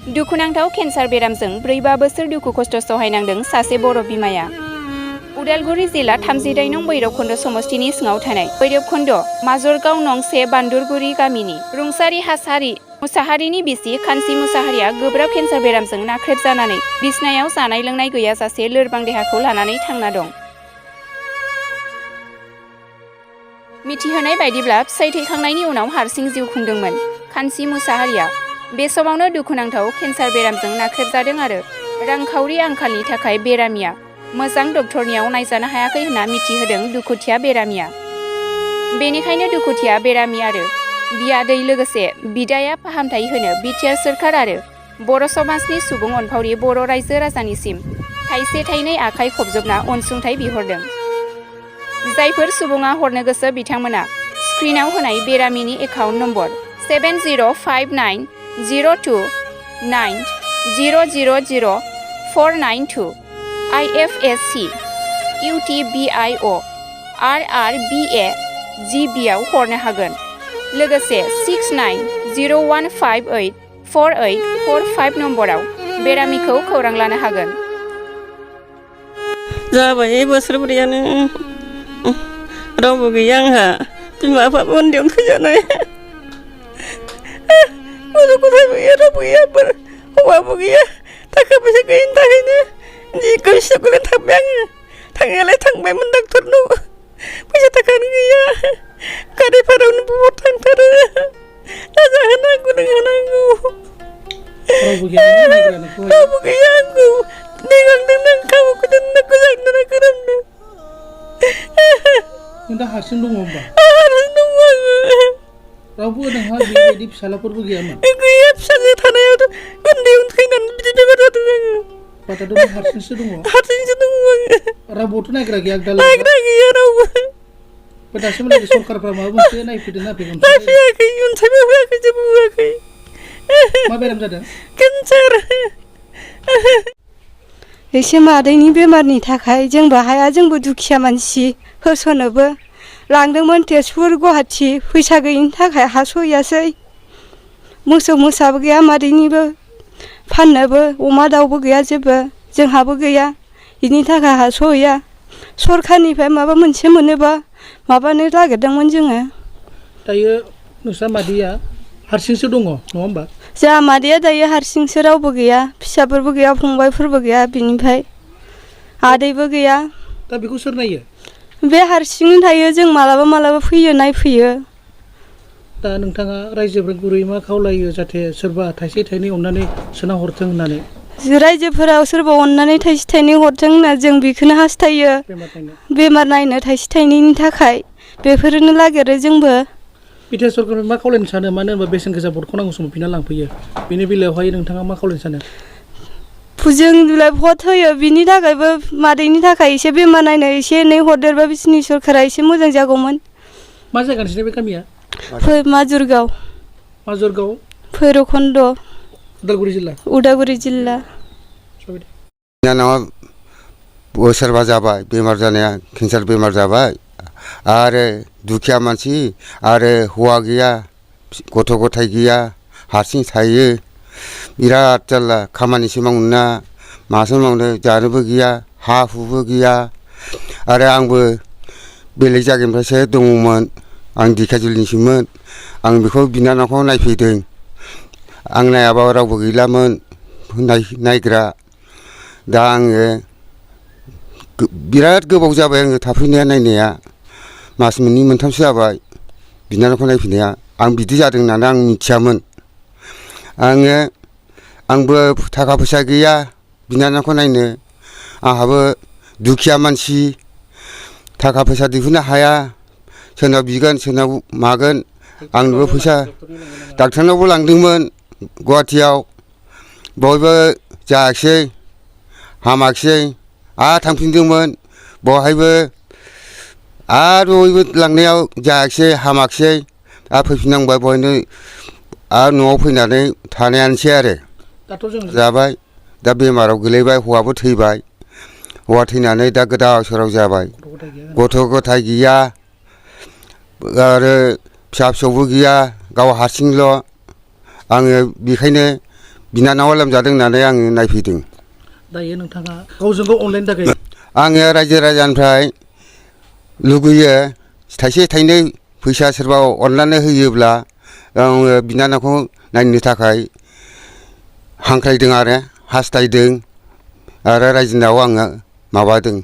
दुखुनांथाव केन्सार बेरामजों 4-5 बोसोर दुखु खस्थ सहायनांदों सासे बर' बिमाया। उदालगुरि जिल्ला 32 नं भैरबखुन्द समस्तिनि सिङाव थानाय भैरबखुन्द माजरगाव नं 1 बान्दुरगुरि गामिनि रुंसारि हासारि मुसाहारिनि बिसि खानसि मुसाहारिया गोब्राब केन्सार बेरामजों नाख्रेबजानानै बिसनायाव जानाय लोंनाय गैयाजासे लोरबां देहाखौ लानानै थांना दं। मिथिहोनाय बायदिब्ला फिसाइ थैखांनायनि उनाव हारसिं जिउ खुंदोंमोन खानसि मुसाहारिया। बे समावनो दुखुनांथाव केन्सार बेरामजों नाख्रेबजादों आरो रांखावरि आंखालनि थाखाय बेरामिया मोजां डक्टरनियाव नायजानो हायाखै होनना मिथिहोदों दुखुथिया बेरामिया। बेनिखायनो दुखुथिया बेरामि आरो बियादै लोगोसे बिदाया फाहामथाय होनो बिटिआर सोरखार आरो बर' समाजनि सुबुं अनफावरि बर' रायजो राजानिसिम थाइसे थाइनै आखाइ खबजोबना अनसुंथाइ बिहरदों। जायफोर सुबुङा हरनो गोसो बिथांमोना स्क्रिनाव होनाय बेरामिनि account number 705909000492 IFSC UTBIO RRBA GB आव हरनो हागोन। लोगोसे 6901584845 नम्बराव बेरामिखौ खौरां लानो हागोन। जाबाय बोसोरब्रैयानो रावबो गैया आंहा बिमा बिफाबो उन्दैयावनो थैजानाय गथ' गथायबो गैया रावबो गैया हौवाबो गैया थाखा फैसा गैयिनि थाखायनो जि गोसोखौनो थांबाय आङो। थांनायालाय थांबायमोन डाक्टरनाव फैसा थाखानो गैया गारि भारायावनो बहुत थांथारो दा जाहोनांगौ लोंहोनांगौ रावबो गैया आंखौ नेगांदों आं खाबुखौ दोननांगौ जानो गोरोमनो दा हारसिं दङ होमबा? हारसिं दङ आङो। रावबो नोंहा बेबायदि फिसालाफोरबो गैयामोन? गैया फिसाजो थानायावथ' उन्दैयावनो थैनानै बिदि बेमार जादों आङो। बाथाथ' हारसिंसो दङ? हारसिंसो दङ आङो। रावबोथ' नायग्रा गैया? नायग्रा गैया रावबो। दासिमहालागै सरकारफ्रा माबा मोनसे नायफैदों ना नायफैयाखै? नायफैयाखै अनसायबो होआखै जेबो होआखै। मा बेराम जादों? केन्सार। एसे मादैनि बेमारनि थाखाय जोंबो हाया, जोंबो दुखिया मानसि होसोनोबो लांदोंमोन तेजपुर गुवाहाटि फैसा गैयिनि थाखाय हास'हैयासै। मोसौ मोसाबो गैया मादैनिबो फाननोबो, अमा दाउबो गैया जेबो जोंहाबो गैया, बिनि थाखाय हास'हैया। सरखारनिफ्राय माबा मोनसे मोनोबा माबानो नागिरदोंमोन जोङो। दायो नोंस्रा मादैया हारसिंसो दङ नङा होमबा? जोंहा मादैया दायो हारसिंसो, रावबो गैया, फिसाफोरबो गैया, फंबायफोरबो गैया, बिनिफ्राय आदैबो गैया। दा बेखौ सोर नायो? बे हारसिंनो थायो, जों मालाबा मालाबा फैयो नायफैयो। दा नोंथाङा रायजोफोर गुरै मा खावलायो जाहाथे सोरबा थाइसे थाइनै अननानै सोना हरथों होननानै? रायजोफोराव सोरबा अननानै थाइसे थाइनै हरथों होनना जों बेखौनो हास्थायो। बेमार नायनो थाइसे थाइनैनि थाखाय बेफोरनो नागिरो जोंबो। बिटिआर सरकारनिफ्राय मा खावलायनो सानो? मानो होनबा बेसेन गोसा भटखौ नांगौ समाव बिना लांफैयो। बेनि बेलायावहाय नोंथाङा मा खावलायनो सानो? जोंलाय भट होयो, बिनि थाखायबो मादैनि थाखाय एसे बेमार नायनो एसे एनै हरदेरबा बिसोरनि सरकारा एसे मोजां जागौमोन। मा जायगा नोंसिनि बे गामिया? माजरगाव। माजरगाव? भैरबखुन्द। उदालगुरि जिल्ला? उदालगुरि जिल्ला। बिनानावा बोसोरबा जाबाय बेमार जानाया, केन्सार बेमार जाबाय आरो दुखिया मानसि आरो हौवा गैया, गथ' गथाय गैया, हारसिं थायो। बिराद जारला, खामानिसो मावनो मासो मावनो, जानोबो गैया, हा हुबो गैया। आरो आंबो बेलेग जायगानिफ्रायसो दङमोन, आं दिखाजुलिनिसोमोन। आं बेखौ बिनानावखौ नायफैदों। आं नायाबा रावबो गैलामोन नायग्रा। दा आङो बिराद गोबाव जाबाय आङो थाफैनाया, नायनाया मास मोननै मोनथामसो जाबाय बिनानावखौ नायफैनाया। आं बिदि जादों होननानै आं मिथियामोन। आंबो थाखा फैसा गैया बिनानावखौ नायनो, आंहाबो दुखिया मानसि, थाखा फैसा दिहुननो हाया। सोरनाव बिगोन सोरनाव मागोन, आंनोबो फैसा। डाक्टारनावबो लांदोंमोन गुवाहाटियाव, बयबो जायाखिसै, हामाखिसै। आरो थांफिनदोंमोन बहायबो, आरो बयबो लांनायाव जायाखिसै, हामाखिसै। आरो फैफिननांबाय बहायनो, आरो न'आव फैनानै थानायानोसै आरो जाबाय। दा बेमाराव गोलैबाय, हौवाबो थैबाय, हौवा थैनानै दा गोदाव सोराव जाबाय। गथ' गथाय गैया आरो फिसा फिसौबो गैया, गाव हारसिंल'। आङो बेखायनो बिनानावा लोमजादों होननानै आङो नायफैदों। दायो नोंथाङा गावजों गाव अनलायनो थाखाय आङो रायजो राजानिफ्राय लुगैयो थाइसे थाइनै फैसा सोरबा अननानै होयोब्ला आङो बिनानावखौ नायनो थाखाय हांख्रायदों आरो हास्थायदों आरो रायजोनाव आङो माबादों